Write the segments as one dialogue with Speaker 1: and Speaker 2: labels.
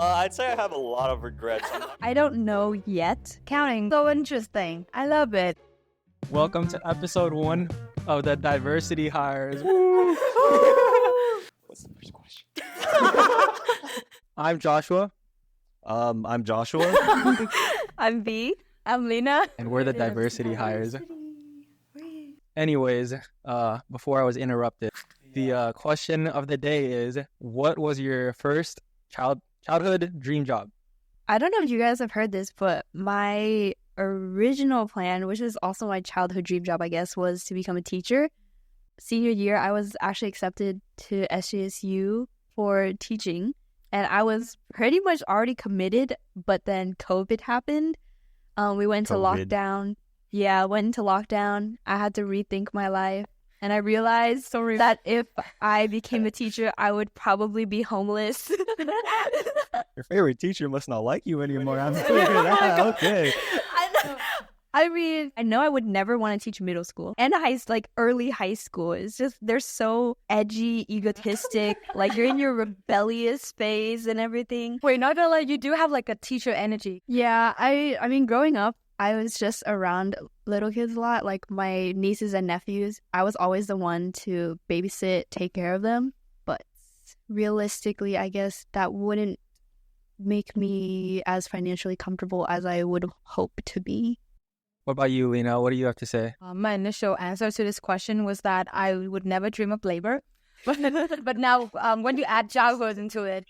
Speaker 1: I'd say I have a lot of regrets.
Speaker 2: I don't know yet. Counting, so interesting. I love it.
Speaker 3: Welcome to episode 1 of the Diversity Hires.
Speaker 1: What's the first question?
Speaker 3: I'm Joshua,
Speaker 1: I'm Joshua.
Speaker 2: I'm B. I'm Lena.
Speaker 3: and we're the Diversity Hires. Anyways, before I was interrupted, the question of the day is, what was your first childhood dream job?
Speaker 2: I don't know if you guys have heard this, but my original plan, which is also my childhood dream job, I guess, was to become a teacher. Senior year, I was actually accepted to SJSU for teaching, and I was pretty much already committed, but then COVID happened. We went into lockdown. Yeah, went into lockdown. I had to rethink my life. And I realized that if I became a teacher, I would probably be homeless.
Speaker 1: Your favorite teacher must not like you anymore. I'm figuring that out. Okay.
Speaker 2: I mean, I know I would never want to teach middle school and early high school. It's just, they're so edgy, egotistic. Like, you're in your rebellious phase and everything.
Speaker 4: Wait, not gonna lie, you do have like a teacher energy.
Speaker 2: Yeah, I mean, growing up, I was just around little kids a lot, like my nieces and nephews. I was always the one to babysit, take care of them. But realistically, I guess that wouldn't make me as financially comfortable as I would hope to be.
Speaker 3: What about you, Lena? What do you have to say?
Speaker 4: My initial answer to this question was that I would never dream of labor. But now, when you add childhood into it,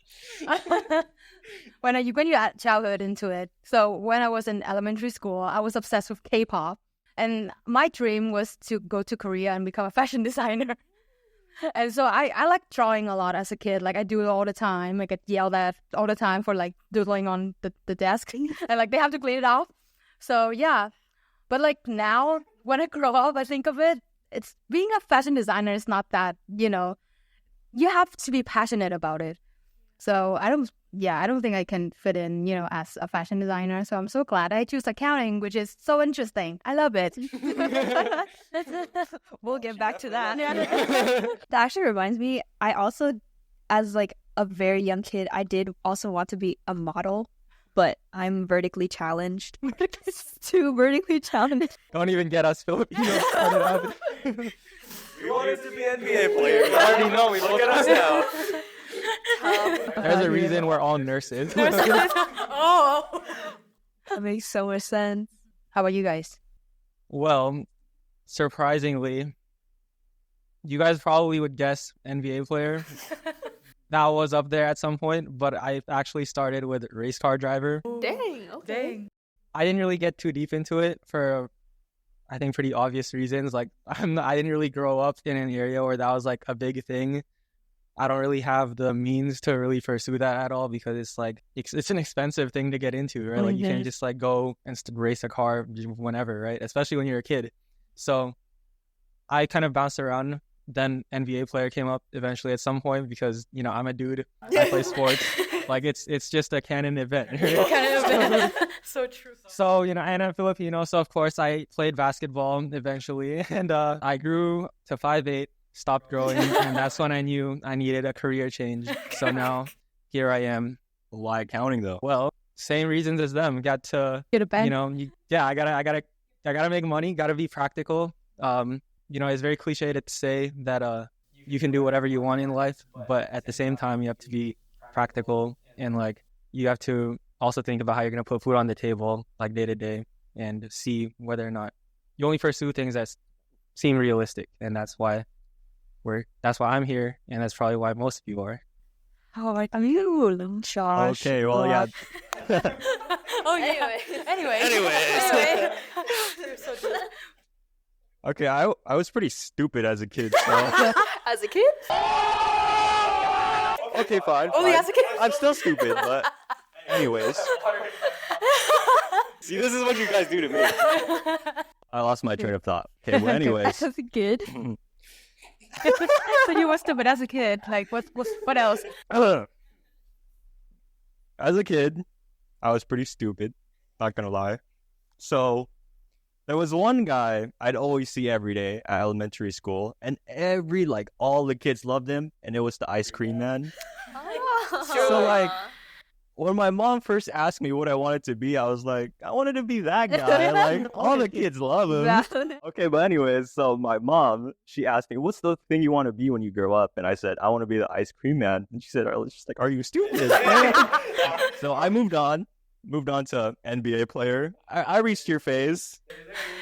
Speaker 4: when you add childhood into it, so when I was in elementary school, I was obsessed with K-pop, and my dream was to go to Korea and become a fashion designer. And so I like drawing a lot as a kid. Like, I do it all the time. I get yelled at all the time for like doodling on the desk, and like they have to clean it off. So yeah, but like now when I grow up, I think of it. It's being a fashion designer is not that, you have to be passionate about it. So I don't think I can fit in, as a fashion designer. So I'm so glad I choose accounting, which is so interesting. I love it.
Speaker 2: We'll get back to that. That actually reminds me, I also, as like a very young kid, I did also want to be a model, but I'm vertically challenged. Too vertically challenged.
Speaker 3: Don't even get us Filipinos started up.
Speaker 1: We wanted to be NBA players. I already know. We look at us now.
Speaker 3: There's a reason we're all nurses.
Speaker 4: Oh,
Speaker 2: That makes so much sense.
Speaker 4: how about you guys?
Speaker 3: Well, surprisingly, you guys probably would guess NBA player. That was up there at some point, but I actually started with race car driver.
Speaker 2: Dang, okay.
Speaker 4: Dang.
Speaker 3: I didn't really get too deep into it for, I think, pretty obvious reasons. Like, I didn't really grow up in an area where that was like a big thing. I don't really have the means to really pursue that at all because it's like, it's an expensive thing to get into, right? Like, you can't just like go and race a car whenever, right? Especially when you're a kid. So I kind of bounced around. Then NBA player came up eventually at some point because, I'm a dude. I play sports. Like, it's just a canon event.
Speaker 4: So true.
Speaker 3: So, and I'm Filipino, so of course I played basketball eventually. And I grew to 5'8", stopped growing, and that's when I knew I needed a career change. So now here I am.
Speaker 1: Why accounting though?
Speaker 3: Well, same reasons as them. Got to,
Speaker 4: Get a bank.
Speaker 3: I gotta make money, gotta be practical. It's very cliche to say that you can do whatever you want in life, but at the same time you have to be practical, and like you have to also think about how you're gonna put food on the table, like day to day, and see whether or not you only pursue things that seem realistic, and that's why I'm here, and that's probably why most of you are.
Speaker 2: How about you, Josh?
Speaker 1: Okay, well, yeah.
Speaker 4: Oh yeah. Anyways. You're so true.
Speaker 1: Okay, I was pretty stupid as a kid, so.
Speaker 4: As a kid?
Speaker 1: Okay, fine.
Speaker 4: Only
Speaker 1: fine.
Speaker 4: as a kid?
Speaker 1: I'm still stupid, but anyways. See, this is what you guys do to me. I lost my train of thought. Okay, well, anyways.
Speaker 2: As a kid.
Speaker 4: So you were stupid as a kid. Like, what else?
Speaker 1: As a kid, I was pretty stupid, not gonna lie. So there was one guy I'd always see every day at elementary school, and all the kids loved him, and it was the ice cream man. So when my mom first asked me what I wanted to be, I was like, I wanted to be that guy. Like, all the kids love him. Okay, but anyways, so my mom, she asked me, what's the thing you want to be when you grow up? And I said, I want to be the ice cream man. And she's like, are you stupid? So I moved on to NBA player. I reached your phase.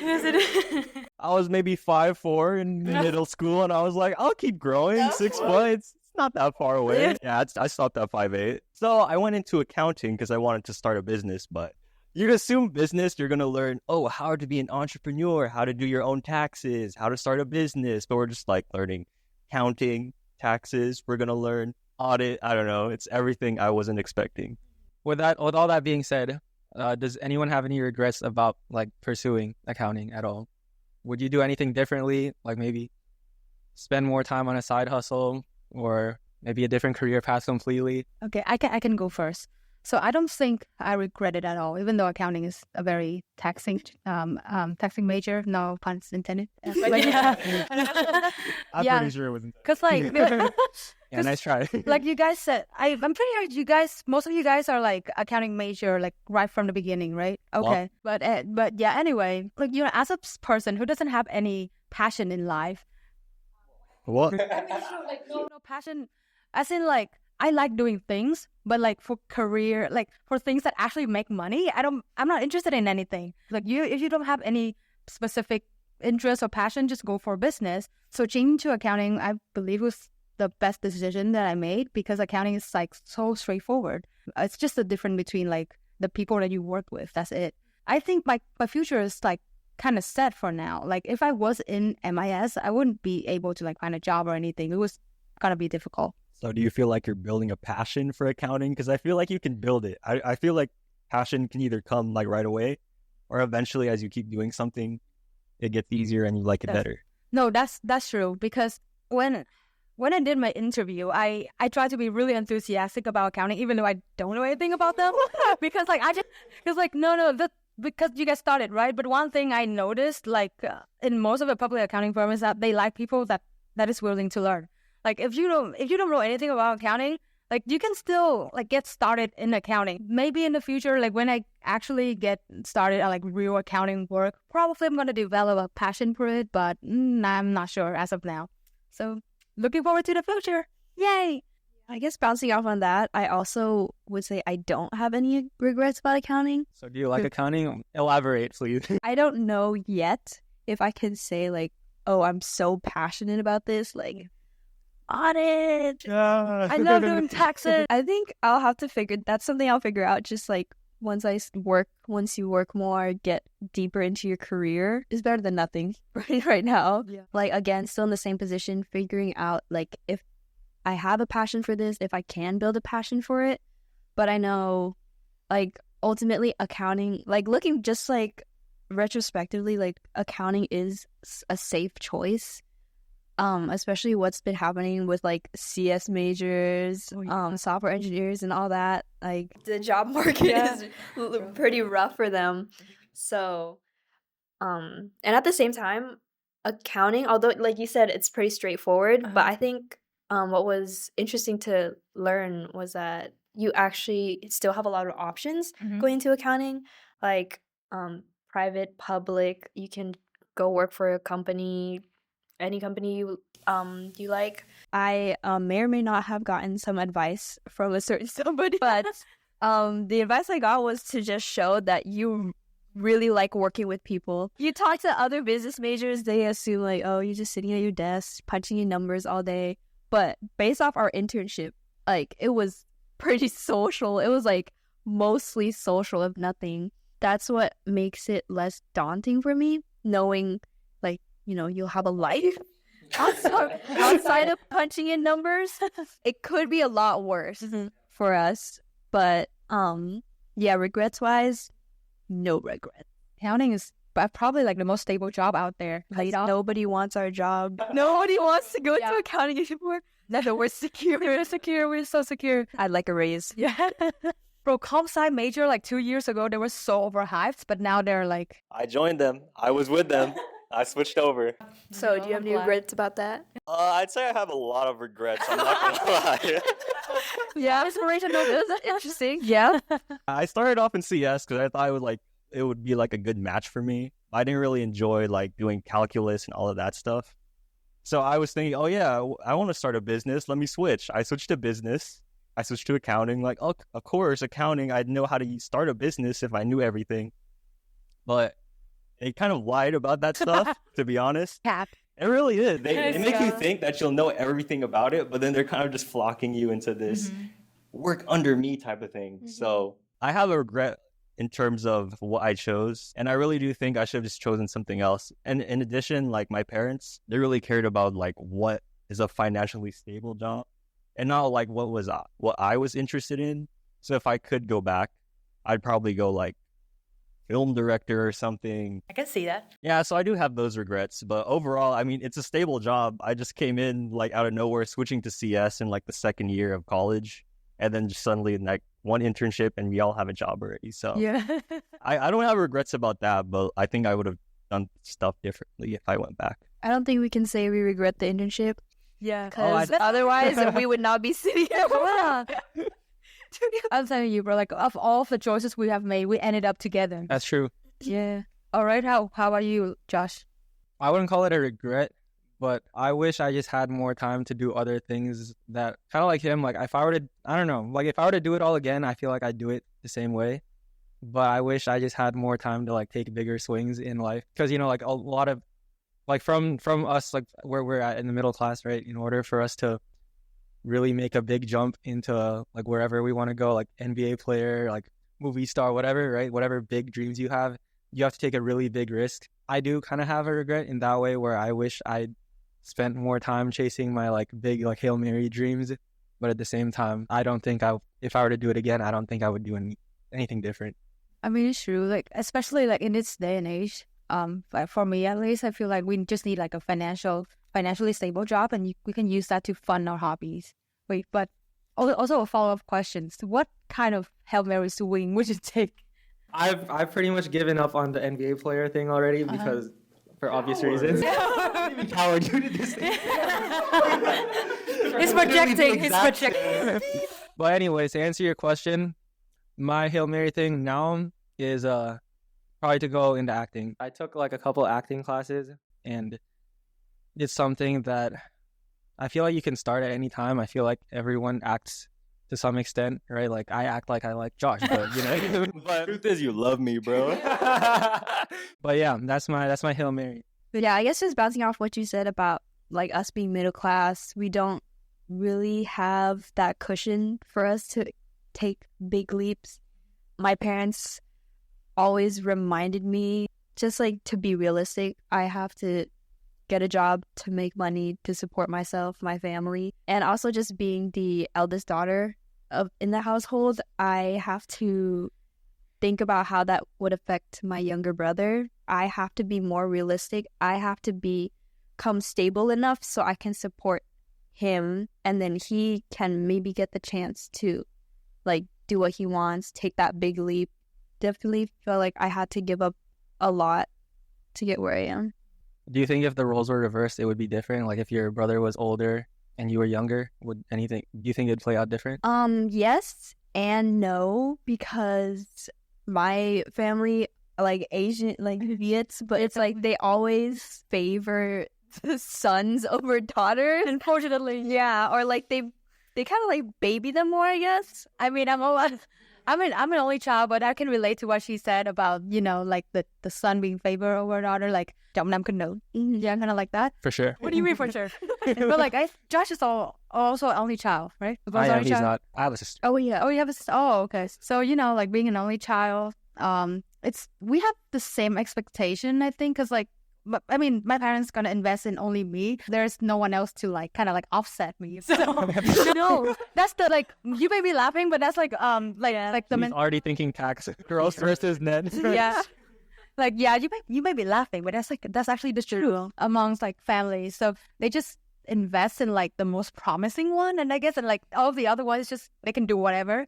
Speaker 4: Yes, it is.
Speaker 1: I was maybe 5'4" in middle school, and I was like, I'll keep growing 6 points. It's not that far away. Yeah, I stopped at 5'8". So I went into accounting because I wanted to start a business, but you'd assume business, you're going to learn, how to be an entrepreneur, how to do your own taxes, how to start a business. But we're just like learning counting, taxes. We're going to learn audit. I don't know. It's everything I wasn't expecting.
Speaker 3: With all that being said, does anyone have any regrets about like pursuing accounting at all? Would you do anything differently? Like maybe spend more time on a side hustle or maybe a different career path completely?
Speaker 4: Okay, I can go first. So I don't think I regret it at all, even though accounting is a very taxing major. No puns intended. But yeah.
Speaker 3: I'm pretty sure it wasn't.
Speaker 4: Because like,
Speaker 3: yeah, nice try.
Speaker 4: Like you guys said, I'm pretty sure most of you guys are like accounting major, like right from the beginning, right? Okay, but yeah. Anyway, like as a person who doesn't have any passion in life.
Speaker 1: What?
Speaker 4: I mean, like no passion, as in like. I like doing things, but like for career, like for things that actually make money, I'm not interested in anything. Like if you don't have any specific interest or passion, just go for business. So changing to accounting, I believe was the best decision that I made because accounting is like so straightforward. It's just the difference between like the people that you work with. That's it. I think my future is like kind of set for now. Like if I was in MIS, I wouldn't be able to like find a job or anything. It was gonna be difficult.
Speaker 1: So do you feel like you're building a passion for accounting? Because I feel like you can build it. I feel like passion can either come like right away or eventually as you keep doing something, it gets easier and you like it better.
Speaker 4: No, that's true. Because when I did my interview, I tried to be really enthusiastic about accounting, even though I don't know anything about them. Because because you guys started, right? But one thing I noticed, like in most of the public accounting firms, is that they like people that is willing to learn. Like if you don't know anything about accounting, like you can still like get started in accounting. Maybe in the future, like when I actually get started at like real accounting work, probably I'm gonna develop a passion for it, but I'm not sure as of now. So looking forward to the future. Yay!
Speaker 2: I guess bouncing off on that, I also would say I don't have any regrets about accounting.
Speaker 3: So do you like accounting? Elaborate, please.
Speaker 2: I don't know yet if I can say like, oh, I'm so passionate about this, like audit. I love doing taxes. I think I'll have to that's something I'll figure out just like once you work more, get deeper into your career is better than nothing right now. Yeah. Like again, still in the same position, figuring out like if I have a passion for this, if I can build a passion for it. But I know like ultimately accounting, like looking just like retrospectively, like accounting is a safe choice. Especially what's been happening with like CS majors, software engineers and all that. Like
Speaker 5: the job market is pretty rough for them. So, and at the same time, accounting, although like you said, it's pretty straightforward, but I think what was interesting to learn was that you actually still have a lot of options going into accounting, like private, public. You can go work for a company. Any company you like.
Speaker 2: I may or may not have gotten some advice from a certain somebody, but the advice I got was to just show that you really like working with people. You talk to other business majors, they assume like, oh, you're just sitting at your desk, punching in numbers all day. But based off our internship, like it was pretty social. It was like mostly social, if nothing. That's what makes it less daunting for me, knowing like, you know, you'll have a life outside of punching in numbers. It could be a lot worse for us. But yeah, regrets wise, no regret.
Speaker 4: Accounting is probably like the most stable job out there.
Speaker 2: Nobody wants our job. Nobody wants to go into accounting anymore.
Speaker 4: No, we're secure. We're secure. We're so secure.
Speaker 2: I'd like a raise.
Speaker 4: Yeah. Bro, comp sci major like 2 years ago, they were so overhyped, but now they're like...
Speaker 1: I joined them. I was with them. I switched over.
Speaker 5: So, do you have any regrets about that?
Speaker 1: I'd say I have a lot of regrets. I'm not gonna lie.
Speaker 2: Yeah, inspirational. That's interesting.
Speaker 4: Yeah.
Speaker 1: I started off in CS because I thought it would be like a good match for me. I didn't really enjoy like doing calculus and all of that stuff. So I was thinking, oh yeah, I want to start a business. Let me switch. I switched to business. I switched to accounting. Like, oh, of course, accounting. I'd know how to start a business if I knew everything. But they kind of lied about that stuff, to be honest.
Speaker 4: Cap.
Speaker 1: It really is. They
Speaker 4: Yes,
Speaker 1: make you
Speaker 4: yeah.
Speaker 1: think that you'll know everything about it, but then they're kind of just flocking you into this work under me type of thing. So I have a regret in terms of what I chose. And I really do think I should have just chosen something else. And in addition, like my parents, they really cared about like what is a financially stable job and not like what I was interested in. So if I could go back, I'd probably go like film director or something.
Speaker 4: I can see that.
Speaker 1: Yeah, so I do have those regrets, but overall, I mean, it's a stable job. I just came in like out of nowhere, switching to CS in like the second year of college, and then just suddenly like one internship, and we all have a job already. So
Speaker 4: Yeah.
Speaker 1: I don't have regrets about that, but I think I would have done stuff differently if I went back.
Speaker 2: I don't think we can say we regret the internship
Speaker 4: Yeah.
Speaker 2: because otherwise we would not be sitting here.
Speaker 4: Yeah. I'm telling you, bro, like of all of the choices we have made, we ended up together.
Speaker 3: That's true.
Speaker 4: Yeah. All right. How about you, Josh?
Speaker 3: I wouldn't call it a regret, but I wish I just had more time to do other things that kind of like him. Like if I were to, I don't know, like if I were to do it all again, I feel like I'd do it the same way. But I wish I just had more time to like take bigger swings in life. Because, you know, like a lot of, like from us, like where we're at in the middle class, right? In order for us to really make a big jump into like wherever we want to go, like NBA player, like movie star, whatever, right? Whatever big dreams you have to take a really big risk. I do kind of have a regret in that way where I wish I'd spent more time chasing my like big like Hail Mary dreams. But at the same time, I don't think if I were to do it again, I don't think I would do anything different.
Speaker 2: I mean, it's true. Like, especially like in this day and age, like for me at least, I feel like we just need like a financially stable job, and we can use that to fund our hobbies. Wait, but also a follow-up question. So what kind of Hail Mary swing would you take?
Speaker 3: I've pretty much given up on the NBA player thing already because for obvious reasons. Howard, you did this.
Speaker 4: He's projecting. He's projecting.
Speaker 3: But anyways, to answer your question, my Hail Mary thing now is probably to go into acting. I took like a couple acting classes, and it's something that I feel like you can start at any time. I feel like everyone acts to some extent, right? Like I act like I like Josh, but you know.
Speaker 1: But truth is, you love me, bro.
Speaker 3: But yeah, that's my Hail Mary.
Speaker 2: But yeah, I guess just bouncing off what you said about like us being middle class, we don't really have that cushion for us to take big leaps. My parents always reminded me just like to be realistic. I have to get a job to make money to support myself, my family, and also just being the eldest daughter in the household, I have to think about how that would affect my younger brother. I have to be more realistic. I have to become stable enough so I can support him, and then he can maybe get the chance to like do what he wants, take that big leap. Definitely feel like I had to give up a lot to get where I am.
Speaker 3: Do you think if the roles were reversed, it would be different? Like if your brother was older and you were younger, do you think it'd play out different?
Speaker 2: Yes and no, because my family, like Asian, like Viets, but it's like they always favor sons over daughters.
Speaker 4: Unfortunately.
Speaker 2: Yeah, or like they kind of like baby them more, I guess.
Speaker 4: I mean, I'm an only child, but I can relate to what she said about, you know, like the son being favored over daughter, like trọng nam cân nữ. Yeah, kind of like that.
Speaker 3: For sure.
Speaker 4: What do you mean for sure? But like, Josh is also an only child, right?
Speaker 3: I am. He's not. I have a sister.
Speaker 4: Oh yeah. Oh, you have a sister. Oh, okay. So you know, like being an only child, we have the same expectation, I think, because like. I mean, my parents gonna invest in only me. There's no one else to like kind of like offset me. So you know, that's the like you may be laughing, but that's like the
Speaker 3: He's already thinking tax. Gross versus net.
Speaker 4: yeah, like yeah, you may be laughing, but that's actually the truth amongst like families. So they just invest in like the most promising one, and I guess and like all of the other ones just they can do whatever.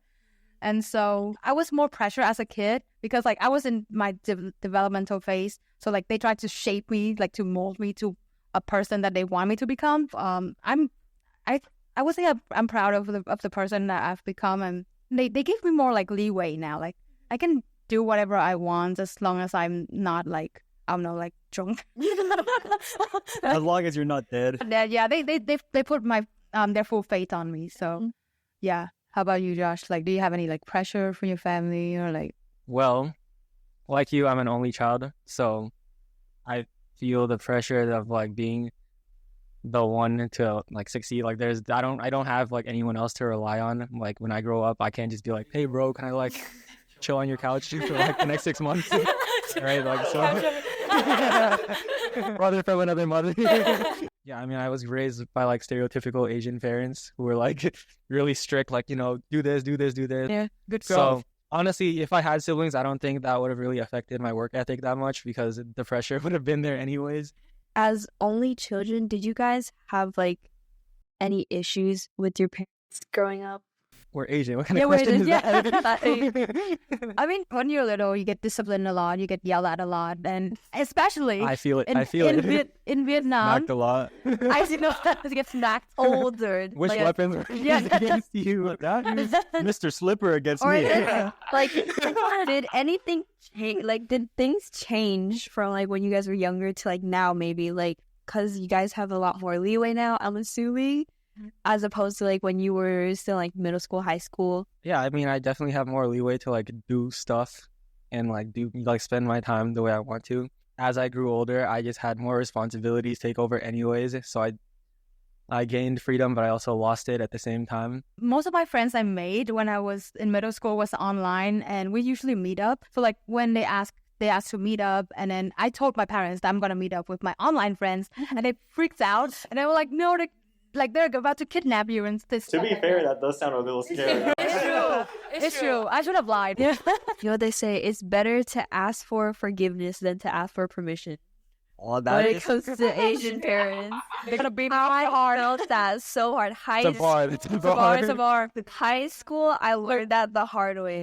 Speaker 4: And so I was more pressure as a kid because like I was in my developmental phase. So like they tried to shape me, like to mold me to a person that they want me to become. I would say I'm proud of the person that I've become, and they give me more like leeway now. Like I can do whatever I want as long as I'm not like, I don't know, like drunk.
Speaker 1: As long as you're not dead.
Speaker 4: Yeah, they put my their full faith on me. So yeah. How about you, Josh? Like, do you have any like pressure from your family or like?
Speaker 3: Well, like you, I'm an only child, so I feel the pressure of like being the one to like succeed. Like I don't have like anyone else to rely on. Like when I grow up, I can't just be like, hey bro, can I like chill on your couch for like the next 6 months? Right? Like so brother from another mother. Yeah, I mean, I was raised by like stereotypical Asian parents who were like really strict, like, you know, do this.
Speaker 4: Yeah, good
Speaker 3: So
Speaker 4: girl.
Speaker 3: honestly, if I had siblings, I don't think that would have really affected my work ethic that much because the pressure would have been there anyways.
Speaker 2: As only children, did you guys have like any issues with your parents growing up?
Speaker 3: We're Asian. What kind
Speaker 4: Yeah,
Speaker 3: of
Speaker 4: we're
Speaker 3: question is
Speaker 4: Asian.
Speaker 3: that?
Speaker 4: I mean, when you're little, you get disciplined a lot, you get yelled at a lot, and especially
Speaker 3: I feel it.
Speaker 4: in Vietnam,
Speaker 1: Knocked a lot.
Speaker 4: I see no that gets smacked.
Speaker 2: Older.
Speaker 3: Which
Speaker 2: like,
Speaker 3: weapons were
Speaker 4: Yeah.
Speaker 3: used against you?
Speaker 1: Look, that is Mr. Slipper against
Speaker 2: Or
Speaker 1: me.
Speaker 2: like, did anything change? Like, did things change from like when you guys were younger to like now? Maybe like because you guys have a lot more leeway now. I'm assuming, as opposed to like when you were still like middle school, high school.
Speaker 3: Yeah, I mean, I definitely have more leeway to like do stuff and like spend my time the way I want to. As I grew older, I just had more responsibilities take over anyways. So I gained freedom, but I also lost it at the same time.
Speaker 4: Most of my friends I made when I was in middle school was online, and we usually meet up. So like when they asked to meet up, and then I told my parents that I'm gonna meet up with my online friends, and they freaked out, and they were like, "No, they're about to kidnap you." And this.
Speaker 1: To be fair, that does sound a little scary.
Speaker 4: It's true. I should have lied. Yeah.
Speaker 2: You know what they say? It's better to ask for forgiveness than to ask for permission.
Speaker 1: Oh,
Speaker 2: When
Speaker 1: that
Speaker 2: it
Speaker 1: is
Speaker 2: comes to Asian parents,
Speaker 4: They're gonna beat me
Speaker 2: I
Speaker 4: hard.
Speaker 2: felt that so hard.
Speaker 3: It's a bar. It's a bar.
Speaker 4: It's a bar.
Speaker 2: High school, I learned that the hard way.